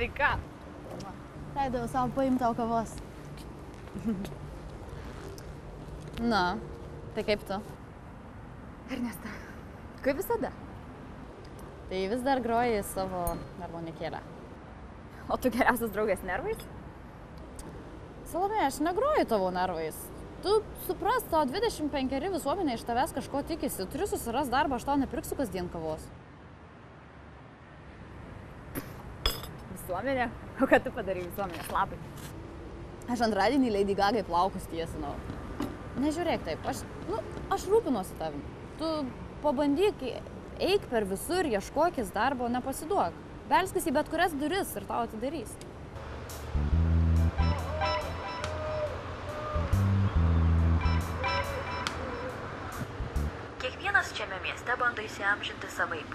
Sveika. Leidau savo paimti tau kavos. Na, tai kaip tu? Ernesta, kaip visada. Tai vis dar groji savo harmonikėlę. O tu geriausias draugės nervais? Salomė, aš negroju tavo nervais. Tu supras, tau 25 visuomenė iš tavęs kažko tikisi. Turiu susiras darbą, aš tau nepirksiu kasdien kavos. Visuomenė? O ką tu padarai visuomenės labai? Aš antradienį Lady Gagai plaukus tiesinau. Nežiūrėk taip, aš rūpinuosi tavim. Tu pabandyk, eik per visur, ieškokis darbo, nepasiduok. Belskis į bet kurias duris ir tau atidarys. Kiekvienas šiame mieste bando įsiamžinti savaip.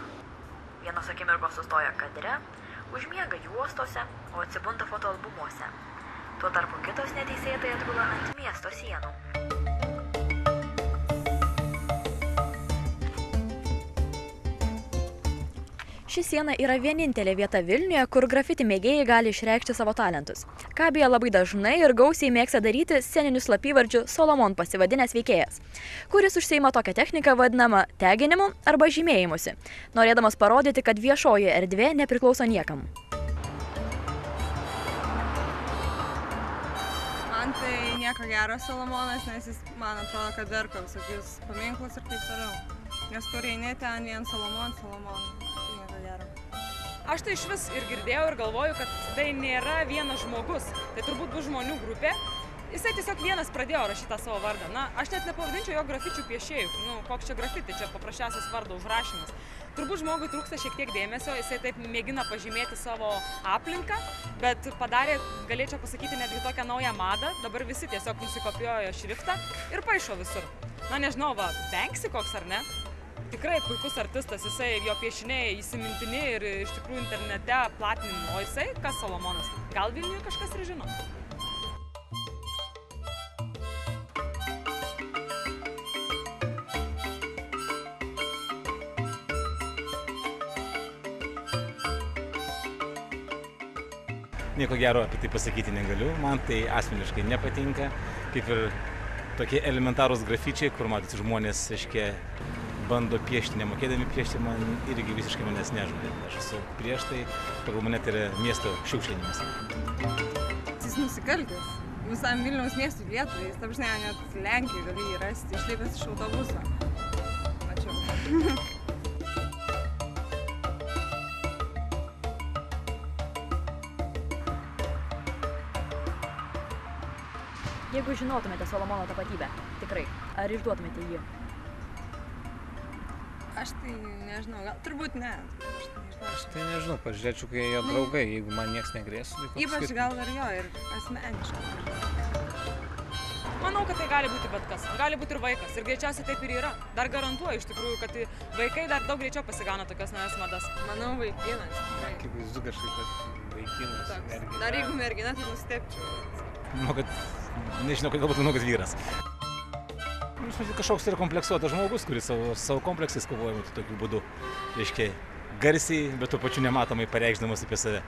Vienos akimirkos sustoja kadre, užmiega juostose, o atsibunda fotoalbumuose. Tuo tarpu kitos neteisėtai atgula ant miesto sienų. Ši siena yra vienintelė vieta Vilniuje, kur grafiti mėgėjai gali išreikšti savo talentus. Ką beje labai dažnai ir gausiai mėgsta daryti sceniniu slapyvardžiu Solomon pasivadinęs veikėjas, kuris užsiima tokią techniką vadinamą teginimu arba žymėjimusi, norėdamas parodyti, kad viešoji erdvė nepriklauso niekam. Man tai nieko gero Solomonas, nes jis man atrodo, kad darko visokius paminklus ir taip toliau. Nes kur eini ten vien Solomon. Aš tai iš vis ir girdėjau ir galvoju, kad tai nėra vienas žmogus, tai turbūt bus žmonių grupė. Jisai tiesiog vienas pradėjo rašyti tą savo vardą. Na, aš net nepavadinčiau jo grafičių piešėjų. Koks čia grafiti, čia paprasčiausias vardo užrašymas. Turbūt žmogui trūksta šiek tiek dėmesio, jisai taip mėgina pažymėti savo aplinką, bet padarė, galėčiau pasakyti, netgi tokią naują madą. Dabar visi tiesiog nusikopijuoja šriftą ir paišo visur. Na, nežinau, Banksy koks ar ne? Tikrai puikus artistas, jisai jo piešiniai įsimintini ir iš tikrųjų internete platinami. O jisai, kas Solomonas? Gal Vilniuje kažkas ir žino? Nieko gero apie tai pasakyti negaliu, man tai asmeniškai nepatinka, kaip ir tokie elementarūs grafičiai, kur matosi žmonės, aiškiai, bando piešti, nemokėdami piešti, man irgi visiškai manęs nežavi. Aš esu prieš tai, pagal mane tai yra miesto šiukšlinimas. Jis nusikaltęs. Visam Vilniaus miestui Lietuvai, jis taps net Lenkijai gali jį rasti, išlipęs iš autobuso. Mačiau. Jeigu žinotumėte Solomono tapatybę, tikrai, ar išduotumėte jį? Aš tai nežinau, gal turbūt ne. Aš tai nežinau, pažiūrėčiau, kai jo draugai, jeigu man nieks negrėsų. Ypač gal ir jo, ir asmeniškai. Manau, kad tai gali būti bet kas. Gali būti ir vaikas. Ir greičiausiai taip ir yra. Dar garantuoju iš tikrųjų, kad vaikai dar daug greičiau pasigauna tokias naujas madas. Manau, vaikinas. Kaip vaizdu kažkaip, kad vaikinas. Dar jeigu mergina, tai nustebčiau. Manau, kad, nežinau, galbūt manau, kad vyras. Kažkoks yra kompleksuotas žmogus, kuris savo kompleksais kovoja tokiu būdu. Reiškia, garsiai, bet tuo pačiu nematomai pareikšdamas apie save.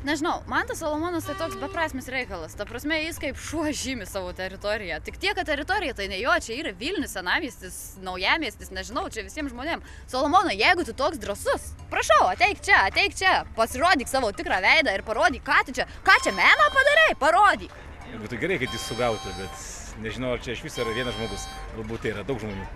Nežinau, man tas Solomonas tai toks beprasmis reikalas. Ta prasme, jis kaip šuo žymi savo teritoriją. Tik tiek, kad teritorija tai ne jo, čia yra Vilnius, senamiestis, naujamiestis, nežinau, čia visiems žmonėms. Solomonai, jeigu tu toks drąsus, prašau, ateik čia, pasirodyk savo tikrą veidą ir parodyk, ką čia meną padarai, parodyk. Būtų gerai, kad jis sugautų, bet nežinau, ar čia iš viso yra vienas žmogus, galbūt tai yra daug žmonių.